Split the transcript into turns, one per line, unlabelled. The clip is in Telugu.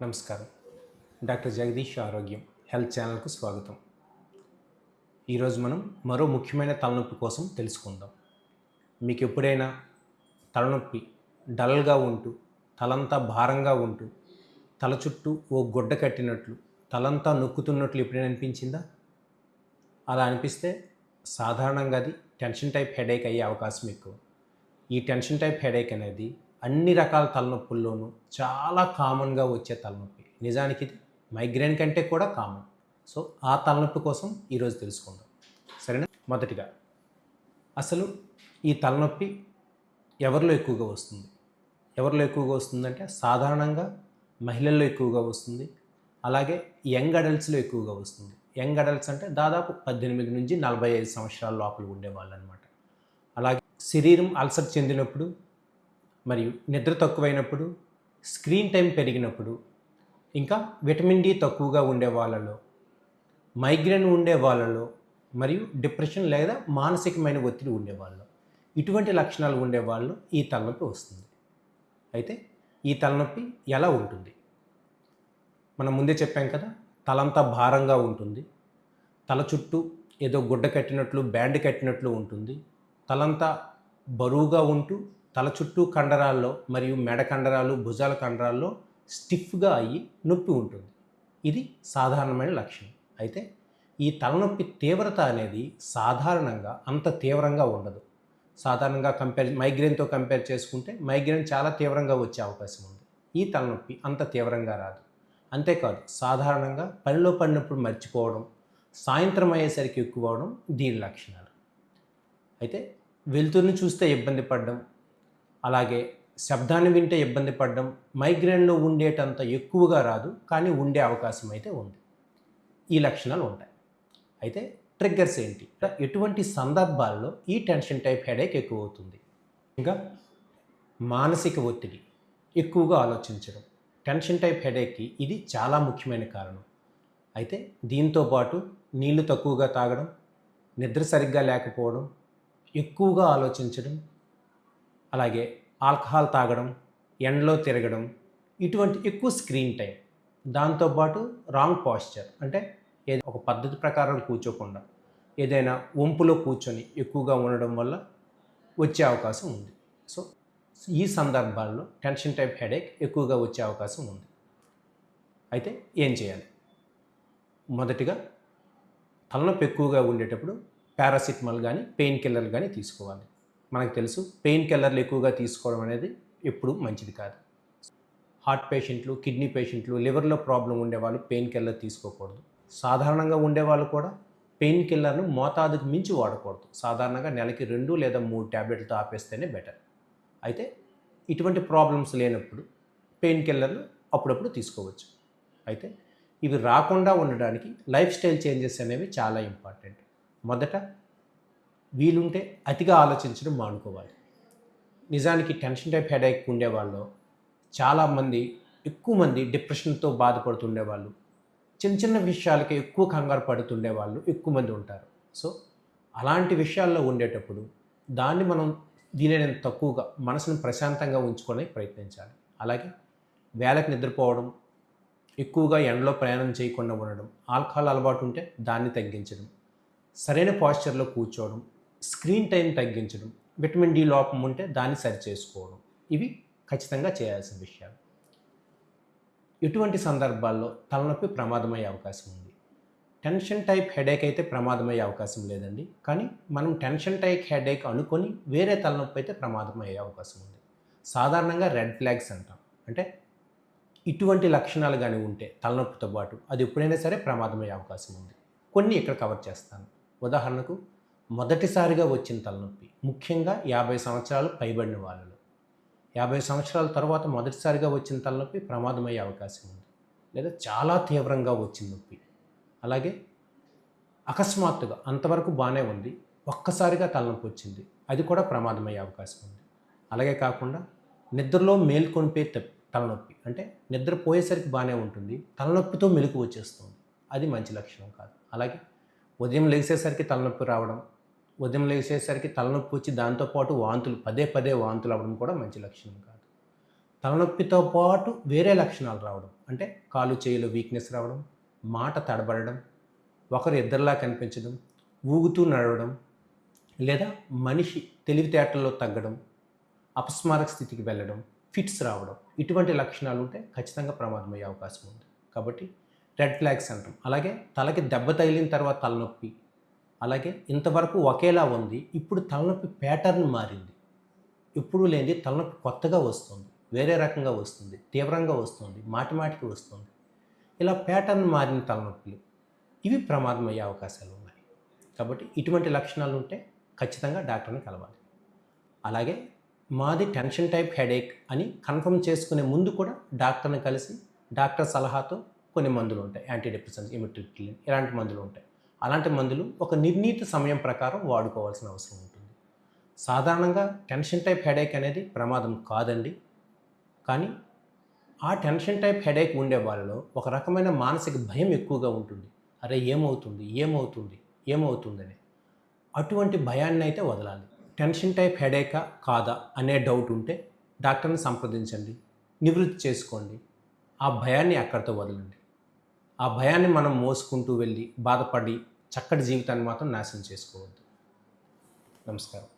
నమస్కారం. డాక్టర్ జగదీష్ ఆరోగ్యం హెల్త్ ఛానల్కు స్వాగతం. ఈరోజు మనం మరో ముఖ్యమైన తలనొప్పి కోసం తెలుసుకుందాం. మీకు ఎప్పుడైనా తలనొప్పి డల్గా ఉంటూ, తలంతా భారంగా ఉంటూ, తల చుట్టూ ఓ గుడ్డ కట్టినట్లు, తలంతా నొక్కుతున్నట్లు ఎప్పుడైనా అనిపించిందా? అలా అనిపిస్తే సాధారణంగా అది టెన్షన్ టైప్ హెడేక్ అయ్యే అవకాశం ఎక్కువ. ఈ టెన్షన్ టైప్ హెడేక్ అనేది అన్ని రకాల తలనొప్పుల్లోనూ చాలా కామన్గా వచ్చే తలనొప్పి. నిజానికి ఇది మైగ్రేన్ కంటే కూడా కామన్. సో ఆ తలనొప్పి కోసం ఈరోజు తెలుసుకుందాం, సరేనా? మొదటిగా అసలు ఈ తలనొప్పి ఎవరిలో ఎక్కువగా వస్తుంది? ఎవరిలో ఎక్కువగా వస్తుందంటే సాధారణంగా మహిళల్లో ఎక్కువగా వస్తుంది, అలాగే యంగ్ అడల్ట్స్లో ఎక్కువగా వస్తుంది. యంగ్ అడల్ట్స్ అంటే దాదాపు 18 నుంచి 45 సంవత్సరాల లోపల ఉండేవాళ్ళు అనమాట. అలాగే శరీరం అలసట చెందినప్పుడు, మరియు నిద్ర తక్కువైనప్పుడు, స్క్రీన్ టైం పెరిగినప్పుడు, ఇంకా విటమిన్ డి తక్కువగా ఉండే వాళ్ళలో, మైగ్రేన్ ఉండే వాళ్ళలో, మరియు డిప్రెషన్ లేదా మానసికమైన ఒత్తిడి ఉండేవాళ్ళు, ఇటువంటి లక్షణాలు ఉండేవాళ్ళు ఈ తలనొప్పి వస్తుంది. అయితే ఈ తలనొప్పి ఎలా ఉంటుంది? మనం ముందే చెప్పాం కదా, తలంతా భారంగా ఉంటుంది, తల చుట్టూ ఏదో గుడ్డ కట్టినట్లు, బ్యాండ్ కట్టినట్లు ఉంటుంది, తలంతా బరువుగా ఉంటూ తల చుట్టూ కండరాల్లో మరియు మెడ కండరాలు, భుజాల కండరాల్లో స్టిఫ్గా అయ్యి నొప్పి ఉంటుంది. ఇది సాధారణమైన లక్షణం. అయితే ఈ తలనొప్పి తీవ్రత అనేది సాధారణంగా అంత తీవ్రంగా ఉండదు. సాధారణంగా మైగ్రేన్తో కంపేర్ చేసుకుంటే మైగ్రేన్ చాలా తీవ్రంగా వచ్చే అవకాశం ఉంది. ఈ తలనొప్పి అంత తీవ్రంగా రాదు. అంతేకాదు, సాధారణంగా పనిలో పడినప్పుడు మర్చిపోవడం, సాయంత్రం అయ్యేసరికి ఎక్కువ అవడం దీని లక్షణాలు. అయితే వెలుతురుని చూస్తే ఇబ్బంది పడడం, అలాగే శబ్దాన్ని వింటే ఇబ్బంది పడడం మైగ్రేన్లో ఉండేటంత ఎక్కువగా రాదు, కానీ ఉండే అవకాశం అయితే ఉంది. ఈ లక్షణాలు ఉంటాయి. అయితే ట్రిగ్గర్స్ ఏంటి? ఎటువంటి సందర్భాల్లో ఈ టెన్షన్ టైప్ హెడేక్ ఎక్కువ అవుతుంది? ఇంకా మానసిక ఒత్తిడి, ఎక్కువగా ఆలోచించడం, టెన్షన్ టైప్ హెడేక్కి ఇది చాలా ముఖ్యమైన కారణం. అయితే దీంతో పాటు నీళ్లు తక్కువగా తాగడం, నిద్ర సరిగ్గా లేకపోవడం, ఎక్కువగా ఆలోచించడం, అలాగే ఆల్కహాల్ తాగడం, ఎండలో తిరగడం, ఇటువంటి ఎక్కువ స్క్రీన్ టైం, దాంతోపాటు రాంగ్ పాస్చర్ అంటే ఒక పద్ధతి ప్రకారం కూర్చోకుండా ఏదైనా వంపులో కూర్చొని ఎక్కువగా ఉండడం వల్ల వచ్చే అవకాశం ఉంది. సో ఈ సందర్భాల్లో టెన్షన్ టైప్ హెడేక్ ఎక్కువగా వచ్చే అవకాశం ఉంది. అయితే ఏం చేయాలి? మొదటిగా తలనొప్పి ఎక్కువగా ఉండేటప్పుడు పారాసిటమాల్ కానీ పెయిన్ కిల్లర్లు కానీ తీసుకోవాలి. మనకు తెలుసు, పెయిన్ కిల్లర్లు ఎక్కువగా తీసుకోవడం అనేది ఎప్పుడు మంచిది కాదు. హార్ట్ పేషెంట్లు, కిడ్నీ పేషెంట్లు, లివర్లో ప్రాబ్లం ఉండేవాళ్ళు పెయిన్ కిల్లర్ తీసుకోకూడదు. సాధారణంగా ఉండేవాళ్ళు కూడా పెయిన్ కిల్లర్ను మోతాదుకు మించి వాడకూడదు. సాధారణంగా నెలకి 2 లేదా 3 ట్యాబ్లెట్లతో ఆపేస్తేనే బెటర్. అయితే ఇటువంటి ప్రాబ్లమ్స్ లేనప్పుడు పెయిన్ కిల్లర్లు అప్పుడప్పుడు తీసుకోవచ్చు. అయితే ఇవి రాకుండా ఉండడానికి లైఫ్ స్టైల్ చేంజెస్ అనేవి చాలా ఇంపార్టెంట్. మొదట వీలుంటే అతిగా ఆలోచించడం మానుకోవాలి. నిజానికి టెన్షన్ టైప్ హెడేక్ ఉండేవాళ్ళు చాలామంది, ఎక్కువ మంది డిప్రెషన్తో బాధపడుతుండేవాళ్ళు, చిన్న చిన్న విషయాలకి ఎక్కువ కంగారు పడుతుండేవాళ్ళు ఎక్కువ మంది ఉంటారు. సో అలాంటి విషయాల్లో ఉండేటప్పుడు దాన్ని మనం వీలైనంత తక్కువగా మనసును ప్రశాంతంగా ఉంచుకొని ప్రయత్నించాలి. అలాగే వేళకి నిద్రపోవడం, ఎక్కువగా ఎండలో ప్రయాణం చేయకుండా ఉండడం, ఆల్కహాల్ అలవాటు ఉంటే దాన్ని తగ్గించడం, సరైన పాస్చర్లో కూర్చోవడం, స్క్రీన్ టైం తగ్గించడం, విటమిన్ డి లోపం ఉంటే దాన్ని సరి చేసుకోవడం, ఇవి ఖచ్చితంగా చేయాల్సిన విషయాలు. ఎటువంటి సందర్భాల్లో తలనొప్పి ప్రమాదమయ్యే అవకాశం ఉంది? టెన్షన్ టైప్ హెడేక్ అయితే ప్రమాదమయ్యే అవకాశం లేదండి, కానీ మనం టెన్షన్ టైప్ హెడేక్ అనుకొని వేరే తలనొప్పి అయితే ప్రమాదమయ్యే అవకాశం ఉంది. సాధారణంగా రెడ్ ఫ్లాగ్స్ అంటాం. అంటే ఇటువంటి లక్షణాలు కానీ ఉంటే తలనొప్పితో పాటు అది ఎప్పుడైనా సరే ప్రమాదమయ్యే అవకాశం ఉంది. కొన్ని ఇక్కడ కవర్ చేస్తాను. ఉదాహరణకు, మొదటిసారిగా వచ్చిన తలనొప్పి, ముఖ్యంగా 50 సంవత్సరాలు పైబడిన వాళ్ళలో. 50 సంవత్సరాల తర్వాత మొదటిసారిగా వచ్చిన తలనొప్పి ప్రమాదమయ్యే అవకాశం ఉంది. లేదా చాలా తీవ్రంగా వచ్చిన నొప్పి. అలాగే అకస్మాత్తుగా అంతవరకు బాగానే ఉంది, ఒక్కసారిగా తలనొప్పి వచ్చింది, అది కూడా ప్రమాదమయ్యే అవకాశం ఉంది. అలాగే కాకుండా నిద్రలో మేల్కొనిపే తలనొప్పి, అంటే నిద్రపోయేసరికి బాగానే ఉంటుంది, తలనొప్పితో మెలకు వచ్చేస్తుంది, అది మంచి లక్షణం కాదు. అలాగే ఉదయం లేచేసరికి తలనొప్పి రావడం, ఉదయం లేచేసరికి తలనొప్పి వచ్చి దాంతోపాటు వాంతులు, పదే పదే వాంతులు అవ్వడం కూడా మంచి లక్షణం కాదు. తలనొప్పితో పాటు వేరే లక్షణాలు రావడం, అంటే కాలు చేయిలో వీక్నెస్ రావడం, మాట తడబడడం, ఒకరు ఇద్దరిలా కనిపించడం, ఊగుతూ నడవడం, లేదా మనిషి తెలివితేటల్లో తగ్గడం, అపస్మారక స్థితికి వెళ్ళడం, ఫిట్స్ రావడం, ఇటువంటి లక్షణాలు ఉంటే ఖచ్చితంగా ప్రమాదమయ్యే అవకాశం ఉంది. కాబట్టి రెడ్ ఫ్లాగ్స్ అంటాం. అలాగే తలకి దెబ్బ తగిలిన తర్వాత తలనొప్పి, అలాగే ఇంతవరకు ఒకేలా ఉంది, ఇప్పుడు తలనొప్పి ప్యాటర్న్ మారింది, ఎప్పుడూ లేనిది తలనొప్పి కొత్తగా వస్తుంది, వేరే రకంగా వస్తుంది, తీవ్రంగా వస్తుంది, మాటిమాటికి వస్తుంది. ఇలా ప్యాటర్న్ మారిన తలనొప్పులు ఇవి ప్రమాదం అయ్యే అవకాశాలు ఉన్నాయి. కాబట్టి ఇటువంటి లక్షణాలు ఉంటే ఖచ్చితంగా డాక్టర్ని కలవాలి. అలాగే మాది టెన్షన్ టైప్ హెడేక్ అని కన్ఫర్మ్ చేసుకునే ముందు కూడా డాక్టర్ని కలిసి డాక్టర్ సలహాతో కొన్ని మందులు ఉంటాయి, యాంటీడిప్రెసెంట్స్, ఇమిట్రిప్టిలిన్, ఇలాంటి మందులు ఉంటాయి. అలాంటి మందులు ఒక నిర్ణీత సమయం ప్రకారం వాడుకోవాల్సిన అవసరం ఉంటుంది. సాధారణంగా టెన్షన్ టైప్ హెడేక్ అనేది ప్రమాదం కాదండి. కానీ ఆ టెన్షన్ టైప్ హెడేక్ ఉండే వాళ్ళలో ఒక రకమైన మానసిక భయం ఎక్కువగా ఉంటుంది. అరే ఏమవుతుంది ఏమవుతుంది ఏమవుతుందని. అటువంటి భయాన్ని అయితే వదలాలి. టెన్షన్ టైప్ హెడేకా కాదా అనే డౌట్ ఉంటే డాక్టర్ని సంప్రదించండి, నివృత్తి చేసుకోండి. ఆ భయాన్ని అక్కడితో వదలండి. ఆ భయాన్ని మనం మోసుకుంటూ వెళ్ళి బాధపడి చక్కటి జీవితాన్ని మాత్రం నాశనం చేసుకోవద్దు. నమస్కారం.